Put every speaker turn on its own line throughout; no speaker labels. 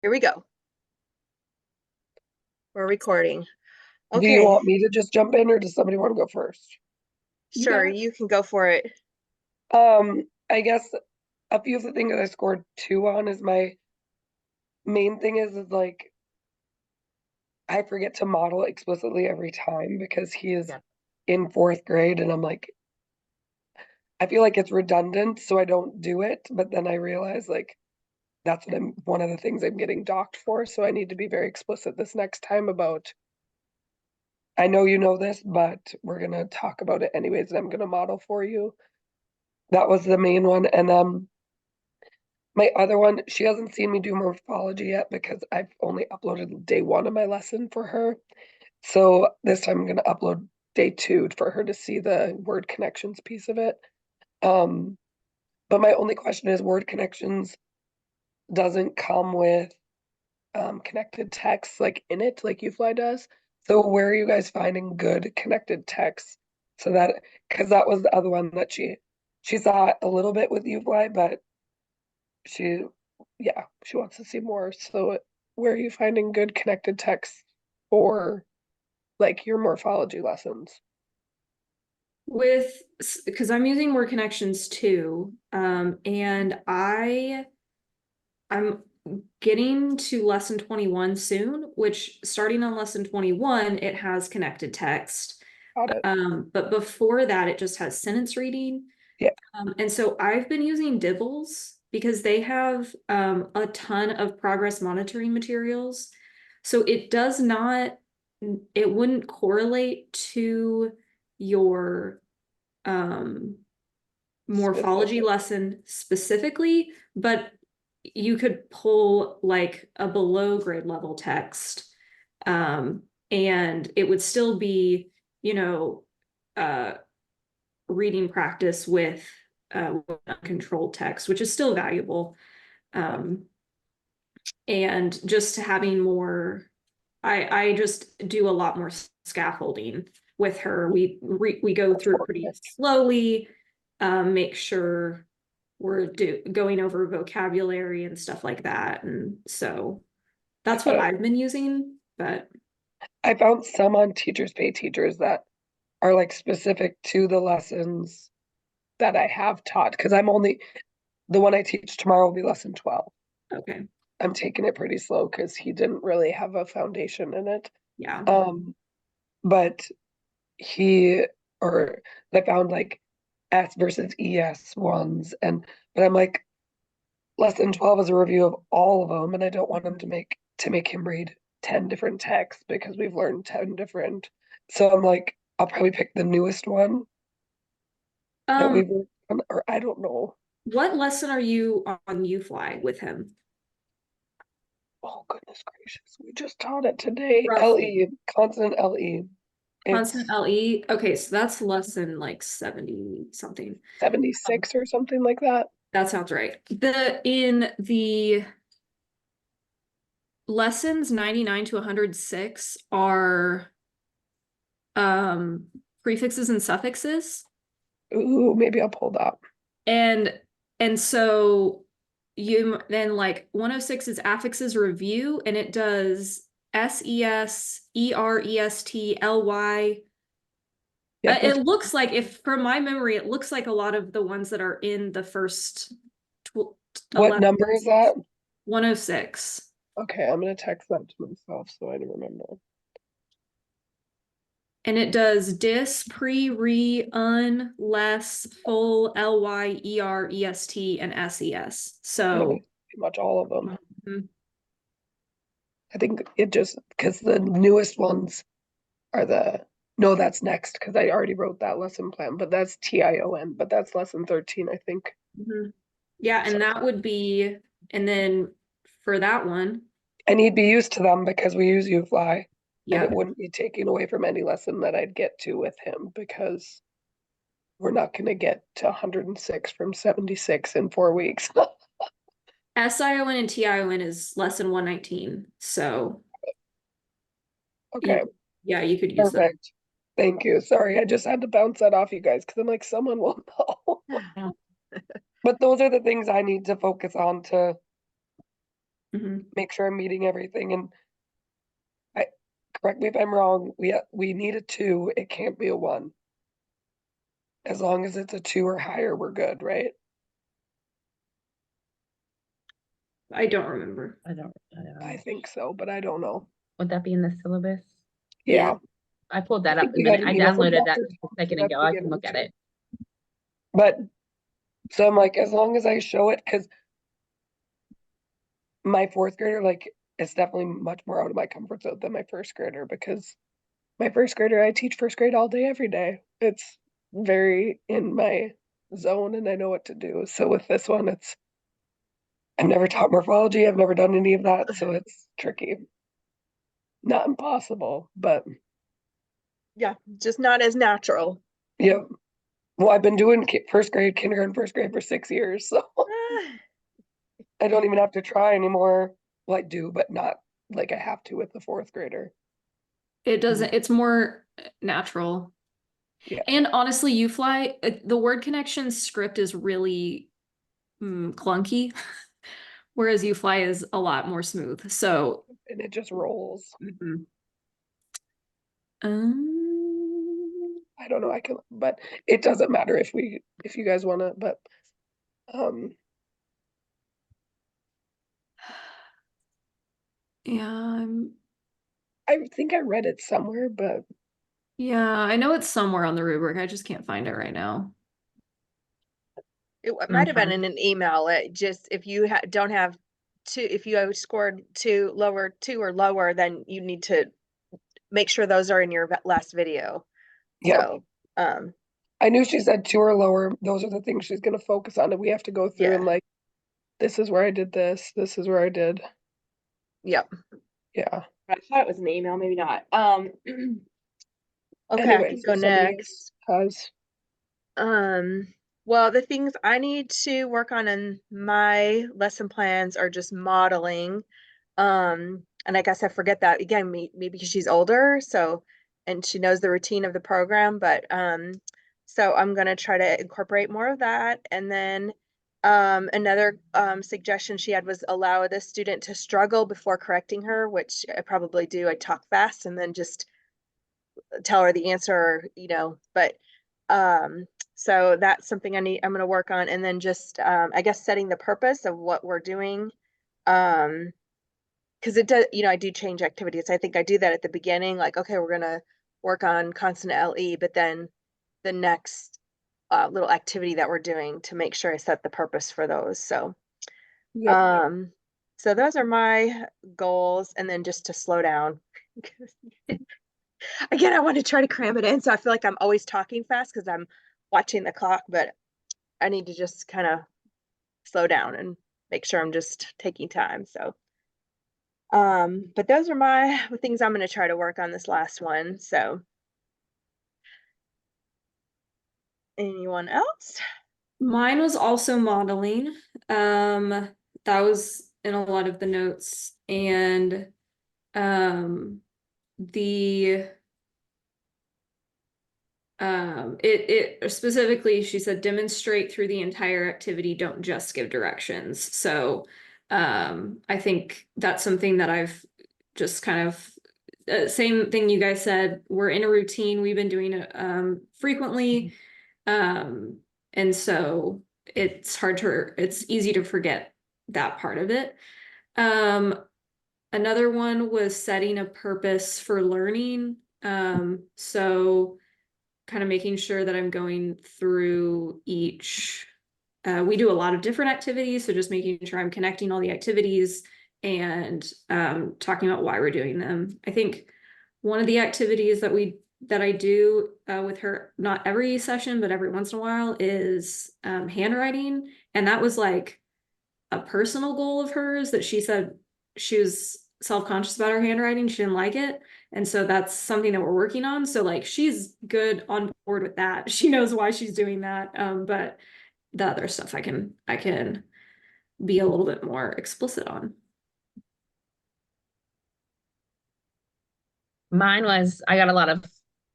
Here we go. We're recording.
Do you
Okay,
want me to just jump in or does somebody want to go first?
You
sure,
got it.
you can go for it.
I guess a few of the things that I scored two on is my main thing is like I forget to model explicitly every time because he is
Yeah.
in fourth grade and I'm like I feel like it's redundant, so I don't do it, but then I realize like that's what I'm one of the things I'm getting docked for, so I need to be very explicit this next time about I know you know this, but we're gonna talk about it anyways, and I'm gonna model for you. That was the main one, and my other one, she hasn't seen me do morphology yet because I've only uploaded day one of my lesson for her. So this time I'm going to upload day two for her to see the word connections piece of it. Um, but my only question is word connections doesn't come with connected text like in it, like UFly does. So where are you guys finding good connected text? So that, because that was the other one that she saw a little bit with UFly, but she yeah, she wants to see more. So where are you finding good connected text for like your morphology lessons?
With because I'm using Word Connections too, and I'm getting to lesson 21 soon, which starting on lesson 21, it has connected text.
Got it.
But before that, it just has sentence reading.
Yeah.
And so I've been using Dibbles because they have a ton of progress monitoring materials. So it does not, it wouldn't correlate to your morphology
Specific.
lesson specifically, but you could pull like a below grade level text, and it would still be, you know, uh, reading practice with uncontrolled text, which is still valuable. Um, and just having more, I just do a lot more scaffolding with her. We go
Of
through pretty
course.
slowly, make sure we're going over vocabulary and stuff like that. And so that's what
Uh,
I've been using, but
I found some on Teachers Pay Teachers that are like specific to the lessons that I have taught because I'm only the one I teach tomorrow will be lesson 12.
okay.
I'm taking it pretty slow because he didn't really have a foundation in it.
Yeah.
But he or I found like S versus ES ones and but I'm like lesson 12 is a review of all of them and I don't want him to make him read 10 different texts because we've learned 10 different. So I'm like I'll probably pick the newest one that
Um,
we've worked on, or I don't know.
what lesson are you on UFly with him?
Oh goodness gracious. We just taught it today.
Roughly.
LE, consonant LE.
Constant
It's
LE. Okay, so that's lesson like 70 something. Um,
76 or something like that.
that sounds right. The in the lessons 99 to 106 are um prefixes and suffixes.
Ooh, maybe I'll pull that.
And so you then like 106 is affixes review and it does SES, EREST, LY.
Yep,
It
that's
looks like, if from my memory, it looks like a lot of the ones that are in the first
what
11
number is that?
106.
Okay, I'm gonna text that to myself so I don't remember.
And it does dis, pre, re, un, less, full, ly, est, and ses.
Really,
So
pretty much all of them.
mhm.
I think it just because the newest ones are the no, that's next because I already wrote that lesson plan, but that's TION, but that's lesson 13, I think.
Mhm. Yeah,
So
and that would be, and then for that one,
and he'd be used to them because we use UFly and it
yeah.
wouldn't be taking away from any lesson that I'd get to with him because we're not gonna get to 106 from 76 in 4 weeks.
SION and TION is lesson 119. So you,
Okay,
yeah, you could use them.
perfect. Thank you. Sorry, I just had to bounce that off you guys because I'm like, someone will know.
Yeah.
But those are the things I need to focus on to
Mhm.
make sure I'm meeting everything. And I, correct me if I'm wrong, we need a 2, it can't be a 1. As long as it's a 2 or higher, we're good, right?
I don't remember.
I don't
I think so, but I don't know.
would that be in the syllabus?
Yeah.
Yeah.
I pulled that
I
up
think
a
we got
minute.
an
I
email from
downloaded that
Dr.
just a
Thompson
second
at the
ago. I can
beginning
look at
too.
it.
But, so I'm like, as long as I show it, because my 4th grader, like, it's definitely much more out of my comfort zone than my 1st grader, because my 1st grader, I teach 1st grade all day, every day. It's very in my zone and I know what to do. So with this one, I've never taught morphology, I've never done any of that, so it's tricky. Not impossible, but
Yeah, just not as natural.
yeah. Well, I've been doing 1st grade, kindergarten, 1st grade for 6 years, so I don't even have to try anymore. Well, I do, but not like I have to with the 4th grader.
It doesn't, it's more natural.
Yeah.
And honestly, UFly, the word connection script is really clunky, whereas UFly is a lot more smooth. So,
And it just rolls.
um,
I don't know, but it doesn't matter if you guys wanna, but,
yeah,
I think I read it somewhere, but
yeah, I know it's somewhere on the rubric. I just can't find it right now.
It might have been in an email. It just, if you don't have 2, if you have scored 2 or lower, then you need to make sure those are in your last video.
yeah.
So,
I knew she said 2 or lower, those are the things she's gonna focus on, and we have to go through and
Yeah.
like, this is where I did this is where I did.
yep.
Yeah.
I thought it was an email, maybe not. Okay, I
Anyway,
can
so
go
somebody
next.
has,
Well, the things I need to work on in my lesson plans are just modeling. And I guess I forget that again, maybe because she's older, so and she knows the routine of the program, but so I'm gonna try to incorporate more of that. And then another suggestion she had was allow the student to struggle before correcting her, which I probably do. I talk fast and then just tell her the answer, but um so that's something I'm going to work on. And then just I guess setting the purpose of what we're doing, because it does, I do change activities. I think I do that at the beginning, like, okay, we're going to work on constant LE, but then the next little activity that we're doing, to make sure I set the purpose for those. So
yep,
so those are my goals. And then just to slow down. Again, I want to try to cram it in, so I feel like I'm always talking fast because I'm watching the clock, but I need to just kind of slow down and make sure I'm just taking time. So, but those are my things I'm going to try to work on this last one. So, anyone else?
Mine was also modeling. That was in a lot of the notes, and the it specifically, she said, demonstrate through the entire activity, don't just give directions. So I think that's something that I've just kind of same thing you guys said, we're in a routine, we've been doing it frequently, and so it's easy to forget that part of it. Another one was setting a purpose for learning. So kind of making sure that I'm going through each. We do a lot of different activities, so just making sure I'm connecting all the activities and talking about why we're doing them. I think one of the activities that I do with her, not every session, but every once in a while, is handwriting, and that was like a personal goal of hers that she said she was self-conscious about her handwriting. She didn't like it. And so that's something that we're working on. So like she's good on board with that. She knows why she's doing that. But the other stuff I can be a little bit more explicit on.
Mine was, I got a lot of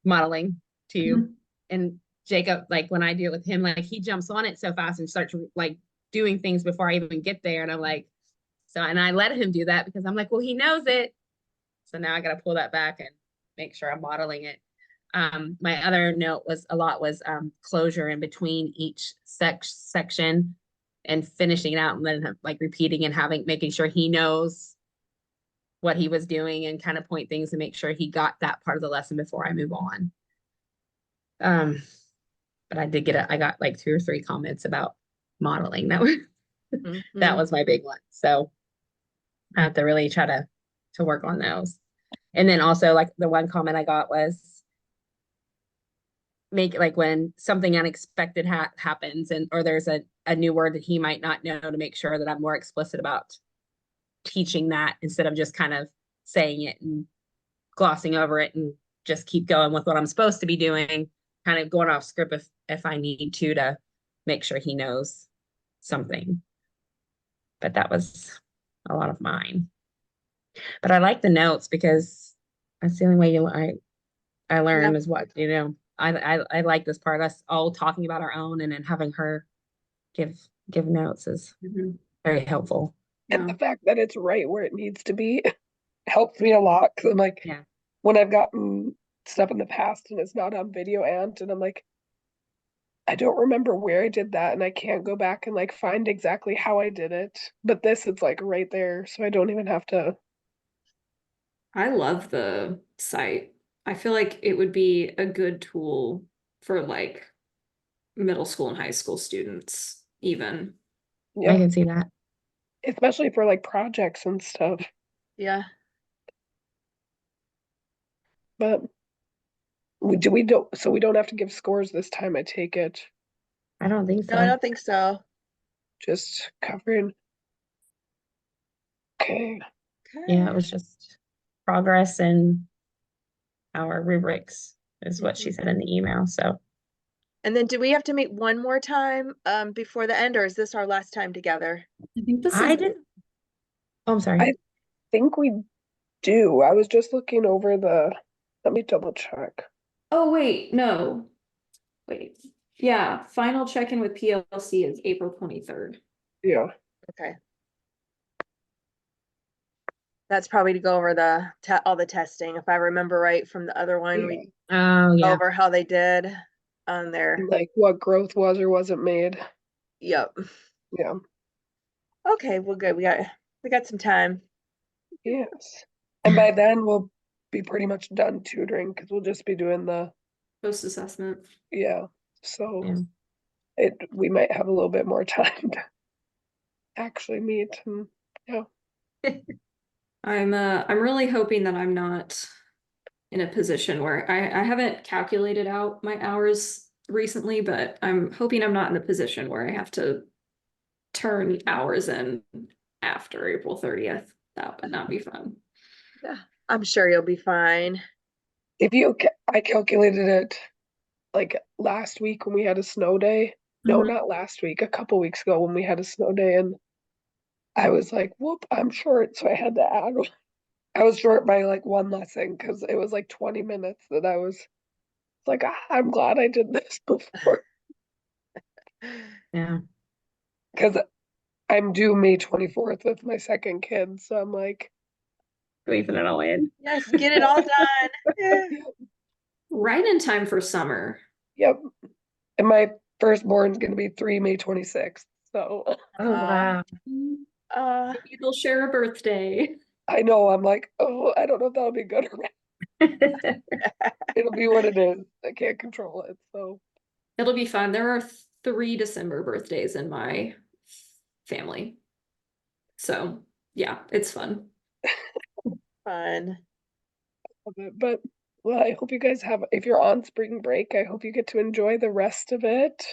modeling too.
Mhm.
And Jacob, like when I do it with him, like he jumps on it so fast and starts like doing things before I even get there. And I'm like, So, and I let him do that because I'm like, well, he knows it. So now I got to pull that back and make sure I'm modeling it. My other note was closure in between each section and finishing it out and then like repeating and making sure he knows what he was doing and kind of point things and make sure he got that part of the lesson before I move on. But I got like 2 or 3 comments about modeling. That
Mhm.
was my big one. So I have to really try to work on those. And then also like the one comment I got was make like when something unexpected happens or there's a new word that he might not know, to make sure that I'm more explicit about teaching that instead of just kind of saying it and glossing over it and just keep going with what I'm supposed to be doing, kind of going off script if I need to make sure he knows something. But that was a lot of mine. But I like the notes because that's the only way I learn is what, I like this part, us all talking about our own and then having her give notes is
Mhm.
very helpful.
And
No.
the fact that it's right where it needs to be helps me a lot. Cause I'm like,
Yeah.
when I've gotten stuff in the past and it's not on video and I'm like, I don't remember where I did that and I can't go back and like find exactly how I did it. But this it's like right there. So I don't even have to.
I love the site. I feel like it would be a good tool for like middle school and high school students, even.
I
Yeah.
can see that.
Especially for like projects and stuff.
Yeah.
But we don't so we don't have to give scores this time, I take it.
I don't think
No, I
so.
don't think so.
Just covering. Okay.
Yeah, it
Okay.
was just progress and our rubrics is what she
Mhm.
said in the email. So
And then do we have to meet one more time before the end, or is this our last time together?
I think this
I
is
did. Oh, I'm sorry.
I think we do. I was just looking over let me double check.
Oh, wait, no. Wait. Yeah, final check-in with PLC is April 23rd.
Yeah.
Okay. That's probably to go over all the testing. If I remember right from the other one, we
Oh,
go
yeah.
over how they did on there.
Like what growth was or wasn't made.
Yep.
Yeah.
Okay, well, good. We got some time.
Yes. And by then we'll be pretty much done tutoring because we'll just be doing
Post-assessment.
yeah. So
Yeah.
we might have a little bit more time to actually meet and yeah.
I'm really hoping that I'm not in a position where I haven't calculated out my hours recently, but I'm hoping I'm not in the position where I have to turn hours in after April 30th. That would not be fun.
Yeah, I'm sure you'll be fine.
I calculated it like last week when we had a snow day. No,
Mhm.
not last week, a couple weeks ago when we had a snow day and I was like, whoop, I'm short. So I had to add I was short by like one lesson because it was like 20 minutes that I was like, I'm glad I did this before.
Yeah.
Because I'm due May 24th with my second kid. So I'm like,
Leaving it all in.
Yes, get it all done. Yeah.
Right in time for summer.
yep. And my firstborn's going to be 3 May 26th. So
Oh, wow.
Maybe they'll share a birthday.
I know I'm like, oh, I don't know if that'll be good or bad. It'll be what it is. I can't control it. So
It'll be fun. There are 3 December birthdays in my family. So yeah, it's fun.
Fun.
but well, I hope you guys if you're on spring break, I hope you get to enjoy the rest of it.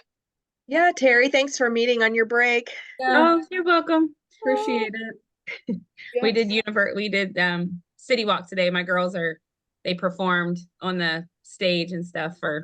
Yeah, Terry, thanks for meeting on your break.
Yeah,
Oh, you're welcome.
appreciate it.
We
Yes.
did City Walk today. My girls they performed on the stage and stuff for